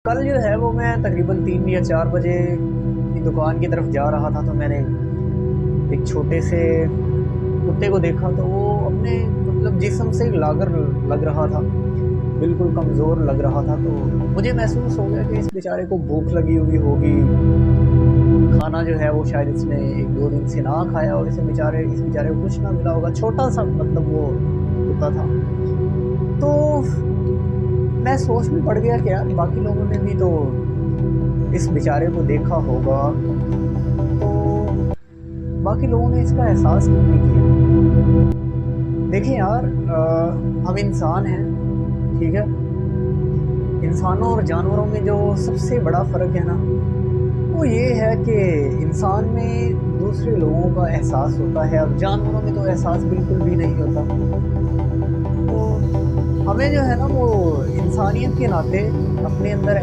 कल जो है वो मैं तकरीबन 3 या 4 बजे अपनी दुकान की तरफ जा रहा था, तो मैंने एक छोटे से कुत्ते को देखा। तो वो अपने मतलब जिस्म से लागर लग रहा था, बिल्कुल कमज़ोर लग रहा था। तो मुझे महसूस हो गया कि इस बेचारे को भूख लगी हुई होगी। खाना जो है वो शायद इसने 1-2 दिन से ना खाया और इस बेचारे को कुछ ना मिला होगा। छोटा सा मतलब वो कुत्ता था। तो मैं सोच में पड़ गया कि यार बाकी लोगों ने भी तो इस बेचारे को देखा होगा, तो बाकी लोगों ने इसका एहसास क्यों नहीं किया। देखिए यार, हम इंसान हैं, ठीक है। इंसानों और जानवरों में जो सबसे बड़ा फ़र्क है ना, वो ये है कि इंसान में दूसरे लोगों का एहसास होता है, अब जानवरों में तो एहसास बिल्कुल भी नहीं होता। तो हमें जो है ना वो इंसानियत के नाते अपने अंदर